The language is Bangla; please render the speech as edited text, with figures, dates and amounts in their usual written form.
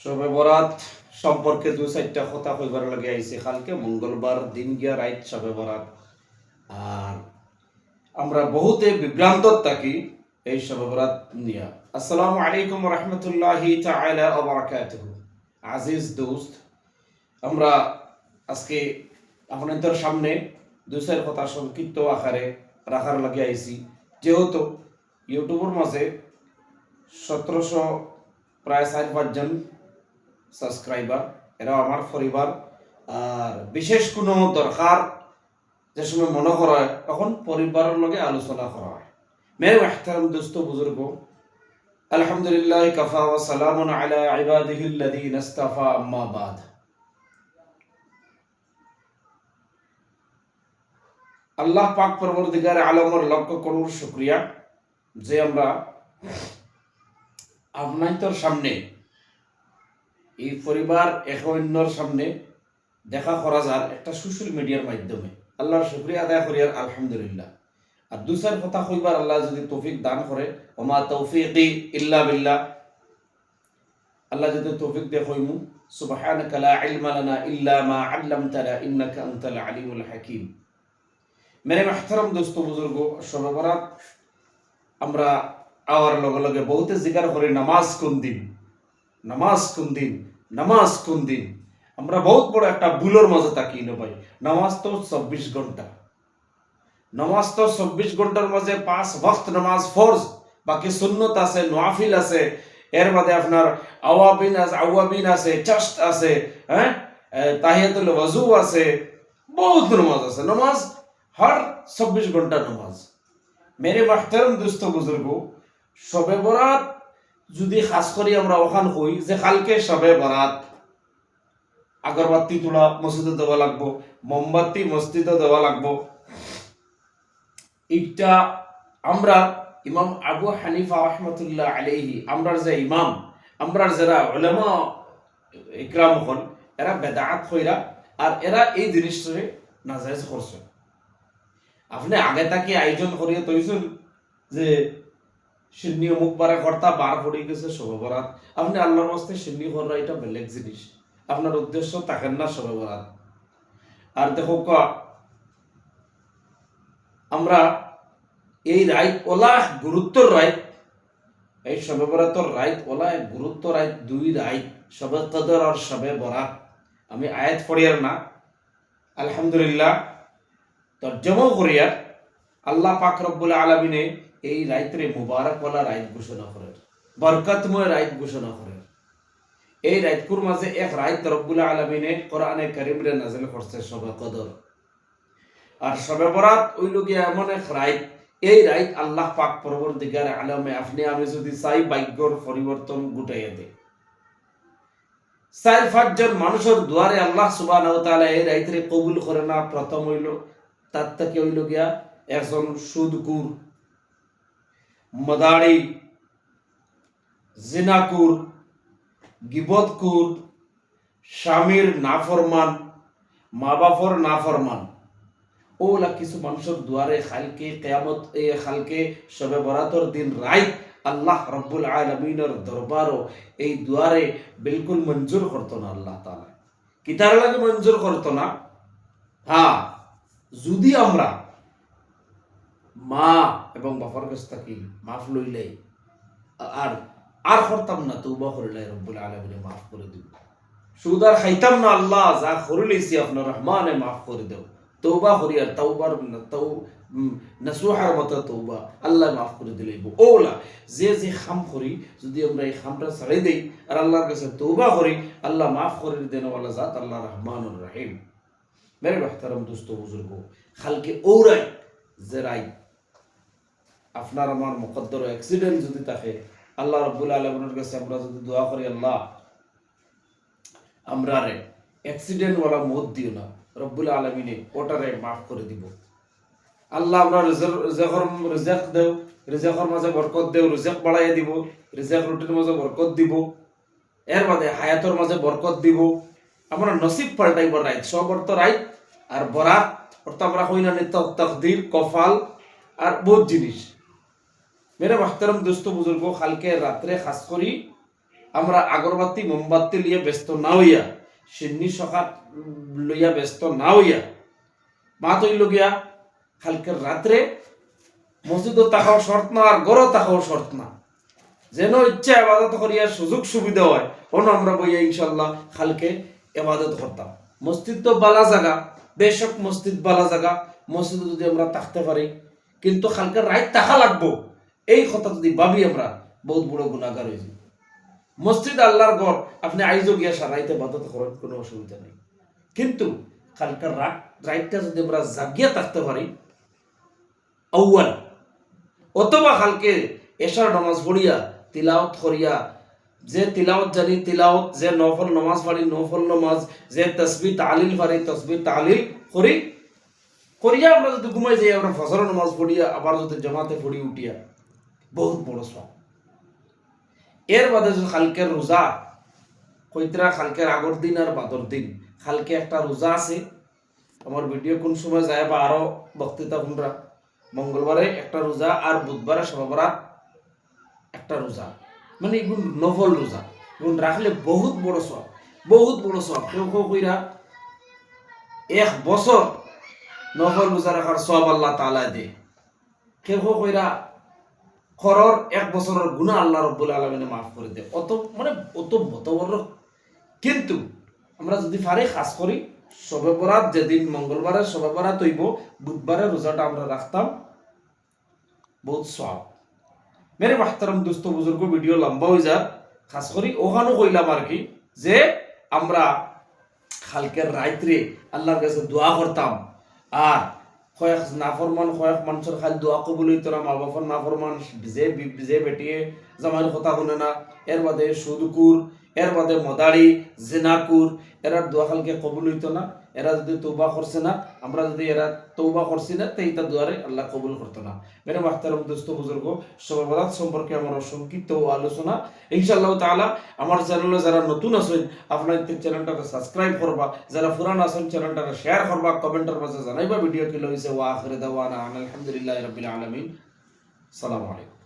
শবে বরাত সম্পর্কে দু চারটা কথা কইবার লাগে আইছে। কালকে মঙ্গলবার দিন গিয়া রাইত শবে বরাত। আর আমরা বহুতে বিভ্রান্ত থাকি এই শবে বরাত নিয়া। আসসালামু আলাইকুম ওয়া রাহমাতুল্লাহি তাআলা ওয়া বারাকাতুহু। আজিজ দোস্ত, আমরা আজকে আপনাদের সামনে দুই চার কথা সংক্ষিপ্ত আকারে রাখার লাগে আইছি। যেহেতু ইউটিউবের মাঝে 1700 প্রায় 4-5 জন সাবস্ক্রাইবার, এরা আমার পরিবার। আর বিশেষ কোনো দরকার যে সময় মনে করা হয় তখন পরিবারের লগে আলোচনা করা হয়। মেরে মেহতারাম দোস্ত বুজুর্গ, আলহামদুলিল্লাহ কাফা ওয়া সালামুন আলা ইবাদিহিল্লাযীনা ইসতাফা, আম্মা বাদ। আল্লাহ পাক পরবর্তীকার আলমের লক্ষ করুণ শুকরিয়া যে আমরা আপনার সামনে এই পরিবার এক অন্যর সামনে দেখা করা যার একটা সোশ্যাল মিডিয়ার মাধ্যমে। আল্লাহর শুকরিয়া আদায় করি আর আলহামদুলিল্লাহ। আর দুসার কথা কইবার আল্লাহ যদি তৌফিক দান করে, ওমা তৌফিকি ইল্লা বিল্লাহ, আল্লাহ যদি তৌফিক দিয়ে কইমু সুবহানাকা লা ইলমা লানা ইল্লা মা আল্লামতানা ইন্নাকা আনতাল আলিমুল হাকিম। মেরে মাহতারাম দোস্ত বুজুর্গ, শবে বরাত আমরা আওয়ার লগে লগে বহুতে জিকার করি নামাজ কোন দিন, নামাজ কোন দিন, নামাজ কোন দিন। আমরা বহুত বড় একটা ভুলের মাঝে থাকি না ভাই। নামাজ তো 24 ঘন্টা, নামাজ তো 24 ঘন্টার মাঝে 5 ওয়াক্ত নামাজ ফরজ, বাকি সুন্নত আছে, নওয়াফিল আছে, এর বাদে আপনার আওয়াবিন আছে, চাষ্ট আছে, হ্যাঁ, তাহিয়াতুল ওয়াজু আছে, বহুত নামাজ আছে। নামাজ হর 24 ঘন্টা নামাজ। মেরে মাহতারাম দোস্ত বুজুর্গ, শবে বরাত যদি খাস করি আমরা ওখান কই যে কালকে শবে বরাত, আগরবাতি তোলা মসজিদে দেওয়া লাগবো, মোমবাতি মসজিদে দেওয়া লাগবো। এটা আমরা ইমাম আবু হানিফা রাহমাতুল্লাহ আলাইহি, আমরার যে ইমাম, আমরার যারা উলামা ইকরাম হল, এরা বেদাত কইরা আর এরা এই জিনিসটারে নাজায়েজ করছে। আপনি আগে তাকে আয়োজন করিয়ে তৈছেন যে সিন্নি অমুক বারে কর্তা বার পড়ে গেছে শবে বরাত, আপনি আল্লাহর ওয়াস্তে সিন্নি করা এটা বেলেগ জিনিস, আপনার উদ্দেশ্য থাকেন না শবে বরাত। আর দেখো আমরা এই রাইত ওলা গুরুত্বর রাইত, এই শবে বরাতর রাইত ওলা গুরুত্ব রাইত, দুই রাইত শবে কদর আর শবে বরাত। আমি আয়াত পড়িয়ার না, আলহামদুলিল্লাহ তর্জমাও করিয়ার। আল্লাহ পাক রব্বুল আলামিনে এই রাইতরে মুবারক ওয়ালা রাইত ঘোষণা করেন, বরকতময় রাইত ঘোষণা করেন। এই রাইতকুর মাঝে এক রাইত রব্বুল আলামিনে কোরআনে কারীমে নাযিল করছে শবে কদর। আর শবে বরাত ওই লোকিয়া এমন এক রাইত, এই রাইত আল্লাহ পাক পরবর্তীকার আলমে আপনি আমি যদি চাই ভাগ্যর পরিবর্তন ঘটাইয়া দেয়। 4-5 জন মানুষের দুয়ারে আল্লাহ সুবহানাহু ওয়া তাআলা এই রাইতরে কবুল করে না। প্রথম হইল তার থেকে হইল গিয়া একজন সুদকুর, মাদারি, জিনাকুর, গিবতকুর, স্বামীর নাফরমান, মা বাপর নাফরমান। ওলা কিছু মানুষের দুয়ারে খালকে কিয়ামত খালকে শবে বরাতর দিন রাইত আল্লাহ রব্বুল আলামিনের দরবারও এই দুয়ারে বিলকুল মঞ্জুর করতো না আল্লাহ তাআলা। কি তার লাগে মঞ্জুর করতো না? হ্যাঁ, যদি আমরা মা এবং বাবার কাছ থেকে মাফ লইলে আর আর করতাম না, তওবা করিলে রব্বুল আলামিনে মাফ করে দিব। সুদ আর খাইতাম না, আল্লাহ যা করে লইছি আপনার রহমানে মাফ করে দেও। তওবা করি আর তওবার নাসুহার মতো তওবা আল্লাহ মাফ করে দিলেইব। ওলা যে যে খাম করি যদি আমরা এই খামটা ছাড়াই দেই আর আল্লাহর কাছে তওবা করি, আল্লাহ মাফ করে দেন ওয়ালা জাত আল্লাহ রহমানুর রহিম। মেরে মাহতারাম দোস্ত বুজুর্গ, খালকে ওরাই যে রাইত আপনার আমার মুকদ্দর অ্যাক্সিডেন্ট যদি থাকে, আল্লাহ রাব্বুল আলামিনের কাছে আমরা যদি দোয়া করি, আল্লাহ আমরারে অ্যাক্সিডেন্ট ওয়ালা মত দিও না, রব্বুল আলামিনে ওটারে মাফ করে দিব। আল্লাহ আমরা রিজেক দেও, রিজেকের মাঝে বরকত দেও, রিজেক বাড়াইয়া দিব, রিজেক রুটির মাঝে বরকত দিব, এর বাদে হায়াতের মাঝে বরকত দিব। আমরা নসিব পাল্টাইব রাইত, সব অর্থ রাইত আর বরাত অর্থ আমরা হই না তাকদীর, কফাল আর বহুত জিনিস। মেরে মাহতারাম দোস্ত বুজুর্গ, কালকে রাত্রে খাস করি আমরা আগরবাতি মোমবাতি লিয়ে ব্যস্ত না হইয়া, সিন্নি সকাত লইয়া ব্যস্ত না হইয়া, মা তৈল গিয়া কালকের রাত্রে মসজিদও থাকাও শর্ত না, আর গড়ও থাকাও শর্ত না, যেন ইচ্ছা এবাদত করিয়ার সুযোগ সুবিধা হয় অন আমরা বইয়া ইনশাল্লাহ কালকে এবাদত করতাম। মসজিদ তো বালা জায়গা, বেশক মসজিদ বালা জায়গা, মসজিদে যদি আমরা থাকতে পারি, কিন্তু কালকে রাত থাকা লাগবো এই কথা যদি ভাবি আমরা বহুত বড় গুণাগার হয়ে যাই। মসজিদ আল্লাহর ঘর, আপনি আইজও গিয়া সারাইতে বাদত করেন, কোনো অসুবিধা নেই, কিন্তু কালকার রাতটা যদি আমরা জাগিয়া থাকতে পারি আউয়াল, অথবা কালকে এশার নামাজ পড়িয়া তিলাওয়াত করিয়া, যে তিলাওয়াত জানি তিলাওয়াত, যে নফল নামাজ পড়ি নফল নামাজ, যে তাসবিহ তাহলিল পারি তসবিহ তাহলিল করি করিয়া আমরা যদি ঘুমাই যাই, আমরা ফজর নামাজ পড়িয়া আবার যদি জামাতে পড়ি উঠিয়া, বহুত বড় সওয়াব। এর বাদে যদি কালকের রোজা কইতরা, কালকের আগর দিন আর বাদর দিন, কালকে একটা রোজা আছে, আমার ভিডিও কোন সময় যায় বা আরো বক্তৃতা কোনরা, মঙ্গলবারে একটা রোজা আর বুধবারে সবাবরাত একটা রোজা, মানে এগুলো নফল রোজা, এগুলো রাখলে বহুত বড় সওয়াব, বহুত বড় সওয়াব। কেউ কেউ কইরা 1 বছর নফল রোজা রাখার সওয়াব আল্লাহ তাআলা দেয়, কেউ কেউ কইরা খরর 1 বছরের গুনাহ আল্লাহ রাব্বুল আলামিনে মাফ করে দেয়। অত মতবর, কিন্তু আমরা যদি পারি খাস করি শবে বরাত যেদিন মঙ্গলবারে শবে বরাত হইব, বুধবারে রোজাটা আমরা রাখতাম, বহুত সওয়াব। মেরে মাহতারাম দোস্ত বুজুর্গ, ভিডিও লম্বা হয়ে যায়, খাস করি ওখানেও কইলাম আর কি, যে আমরা কালকের রাত্রে আল্লাহর কাছে দোয়া করতাম, আর কয়েক নাফরমান কয়েক মানুষের খালি দোয়া কবুল হইতো না, মা বাবার নাফরমান, যে বেটিয়ে জামাইয়ের কথা শুনে না, এর বাদে সুদকুর, এর বাদে মদারি জিনাকুর, এরা দোয়া খালকে কবুল হইতো না। এরা যদি তৌবা করছে না, আমরা যদি এরা তৌবা করছি না, তো এইটা দোয়ারে আল্লাহ কবুল করতো না। মেরে মাহতারাম দোস্ত বুজুর্গ, শবে বরাত সম্পর্কে আমার সংক্ষিপ্ত আলোচনা। ইনশাআল্লাহ তাআলা আমার চ্যানেলে যারা নতুন আছেন, আপনাদের চ্যানেলটাকে সাবস্ক্রাইব করবা, যারা পুরান আছেন চ্যানেলটাকে শেয়ার করবা, কমেন্টের মাঝে জানাইবা ভিডিও কি লইছে। ওয়া আখির দাওয়ানা আলহামদুলিল্লাহি রাব্বিল আলামিন। আসসালামু আলাইকুম।